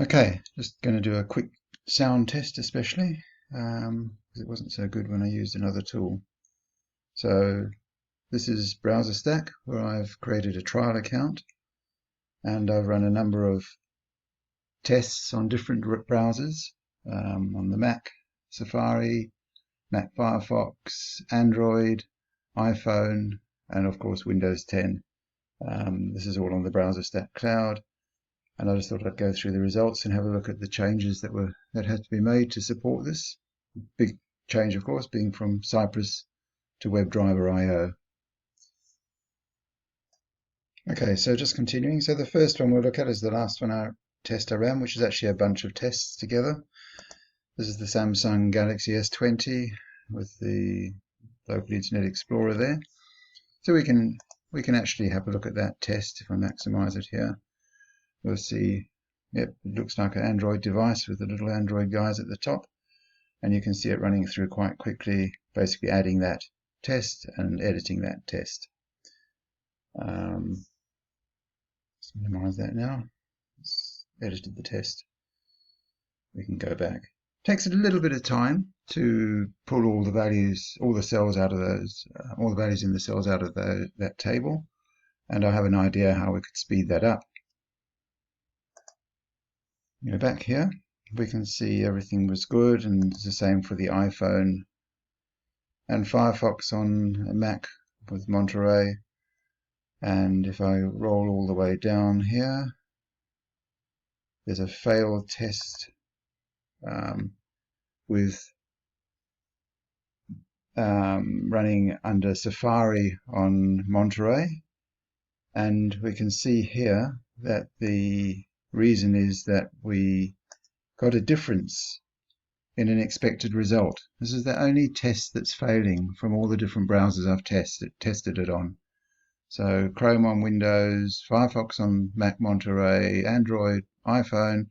Okay, just going to do a quick sound test especially, because it wasn't so good when I used another tool. So this is Browser Stack, where I've created a trial account and I've run a number of tests on different browsers, on the Mac, Safari, Mac Firefox, Android, iPhone, and of course Windows 10. This is all on the Browser Stack cloud. And I just thought I'd go through the results and have a look at the changes that had to be made to support this. Big change, of course, being from Cypress to webdriverio. Okay, so just continuing. So the first one we'll look at is the last one test I ran, which is actually a bunch of tests together. This is the Samsung Galaxy S20 with the local Internet Explorer there. So we can actually have a look at that test if I maximize it here. We'll see, yep, it looks like an Android device with the little Android guys at the top. And you can see it running through quite quickly, basically adding that test and editing that test. Let's minimize that now. It's edited the test. We can go back. Takes a little bit of time to pull all the values, all the cells out of those, all the values in the cells out of that table. And I have an idea how we could speed that up. Go back here, we can see everything was good, and it's the same for the iPhone and Firefox on a Mac with Monterey. And if I roll all the way down here, there's a failed test with running under Safari on Monterey, and we can see here that the reason is that we got a difference in an expected result. This is the only test that's failing from all the different browsers I've tested it on. So Chrome on Windows, Firefox on Mac Monterey, Android, iPhone.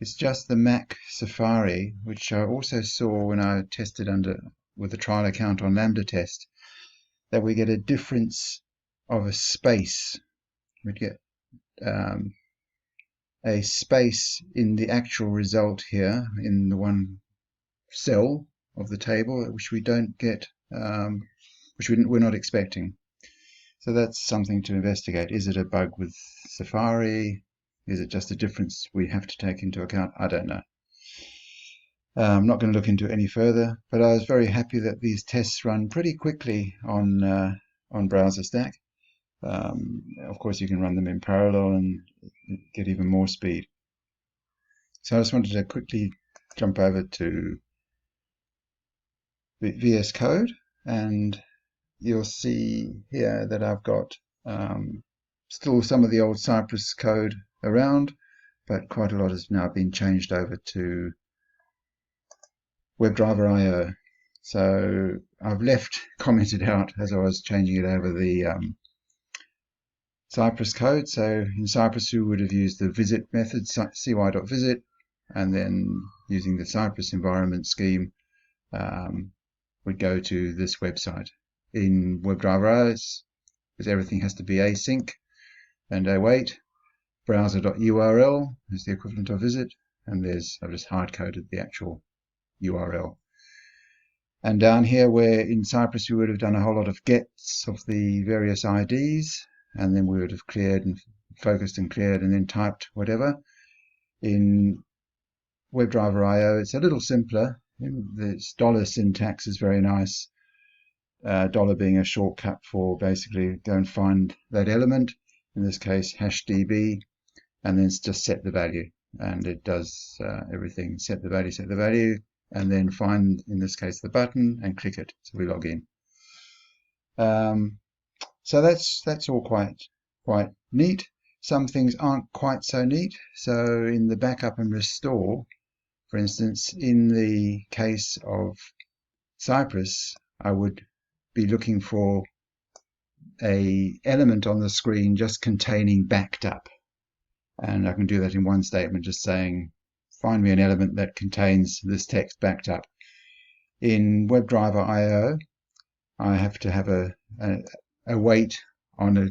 It's just the Mac Safari, which I also saw when I tested with a trial account on Lambda test, that we get a difference of a space. We'd get a space in the actual result here in the one cell of the table, which we don't get, which we're not expecting. So that's something to investigate. Is it a bug with Safari? Is it just a difference we have to take into account? I don't know. I'm not going to look into it any further, but I was very happy that these tests run pretty quickly on Browser Stack. Of course, you can run them in parallel and get even more speed. So I just wanted to quickly jump over to VS Code, and you'll see here that I've got still some of the old Cypress code around, but quite a lot has now been changed over to webdriverio. So I've left commented out as I was changing it over the Cypress code. So in Cypress you would have used the visit method, cy.visit, and then using the Cypress environment scheme would go to this website. In WebDriverio, because everything has to be async and await, browser.url is the equivalent of visit, and I've just hard-coded the actual URL. And down here, where in Cypress we would have done a whole lot of gets of the various IDs, and then we would have cleared and focused and cleared and then typed whatever. In WebDriverio, it's a little simpler. This dollar syntax is very nice. Dollar being a shortcut for basically go and find that element, in this case hashdb, and then just set the value, and it does everything. Set the value, and then find, in this case, the button and click it, so we log in. So that's all quite neat. Some things aren't quite so neat. So in the backup and restore, for instance, in the case of Cypress, I would be looking for a element on the screen just containing backed up, and I can do that in one statement, just saying find me an element that contains this text backed up. In WebDriverio, I have to have a wait on a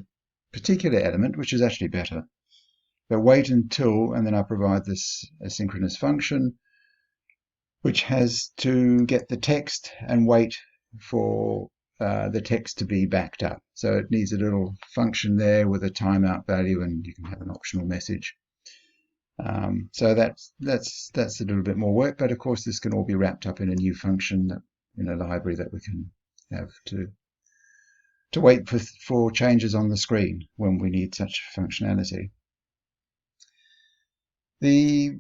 particular element, which is actually better. but wait until, and then I provide this asynchronous function, which has to get the text and wait for the text to be backed up. So it needs a little function there with a timeout value, and you can have an optional message. So that's a little bit more work, but of course this can all be wrapped up in a new function in a library that we can have to wait for changes on the screen when we need such functionality. The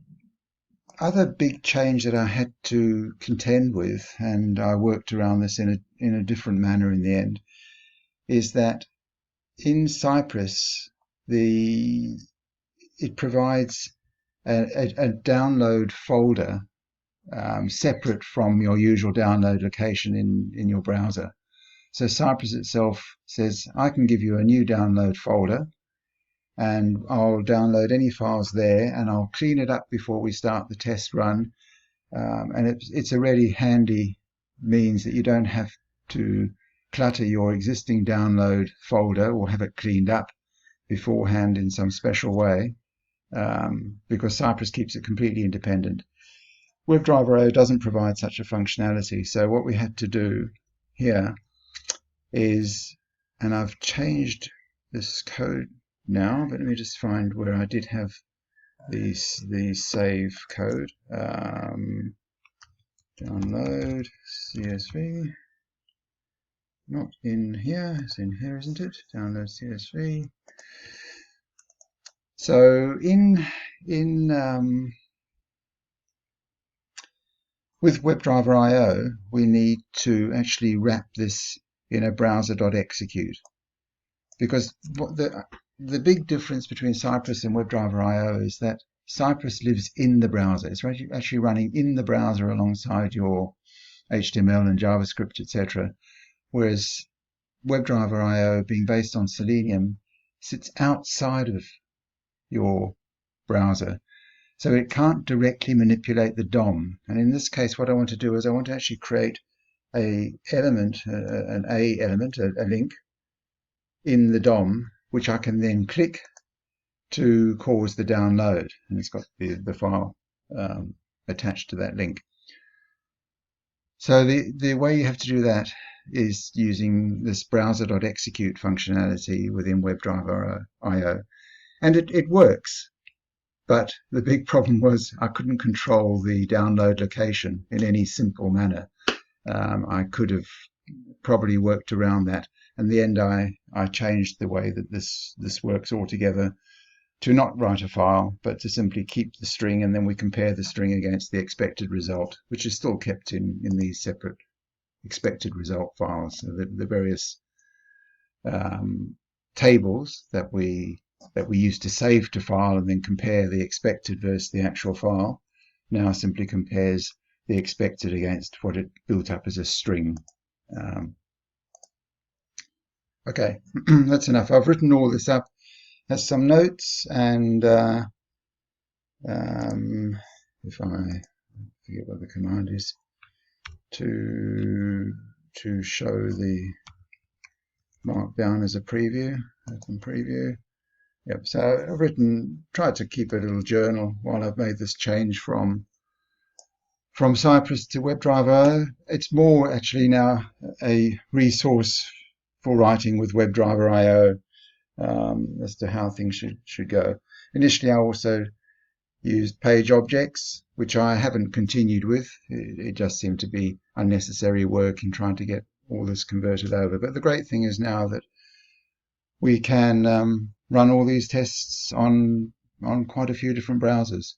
other big change that I had to contend with, and I worked around this in a different manner in the end, is that in Cypress it provides a download folder separate from your usual download location in your browser. So Cypress itself says, I can give you a new download folder, and I'll download any files there, and I'll clean it up before we start the test run. And it's a really handy means that you don't have to clutter your existing download folder or have it cleaned up beforehand in some special way, because Cypress keeps it completely independent. WebdriveRio doesn't provide such a functionality, so what we had to do here is, and I've changed this code now, but let me just find where I did have the save code. Download CSV, not in here, it's in here, isn't it? Download CSV. So with WebdriveRio, we need to actually wrap this in a browser.execute, because the big difference between Cypress and WebdriveRio is that Cypress lives in the browser. It's actually running in the browser alongside your HTML and JavaScript, etc. Whereas WebdriveRio, being based on Selenium, sits outside of your browser. So it can't directly manipulate the DOM. And in this case, what I want to do is I want to actually create an a link in the DOM, which I can then click to cause the download. And it's got the file attached to that link. So the way you have to do that is using this browser.execute functionality within WebdriveRio. And it works. But the big problem was I couldn't control the download location in any simple manner. I could have probably worked around that. In the end, I changed the way that this works altogether to not write a file, but to simply keep the string, and then we compare the string against the expected result, which is still kept in these separate expected result files. So the various tables that we used to save to file and then compare the expected versus the actual file now simply compares the expected against what it built up as a string. Okay, that's enough. I've written all this up as some notes, and if I forget what the command is, to show the markdown as a preview, open preview. Yep, so I've tried to keep a little journal while I've made this change from Cypress to WebdriveRio. It's more actually now a resource for writing with WebdriveRio as to how things should go. Initially, I also used page objects, which I haven't continued with. It just seemed to be unnecessary work in trying to get all this converted over. But the great thing is now that we can run all these tests on quite a few different browsers.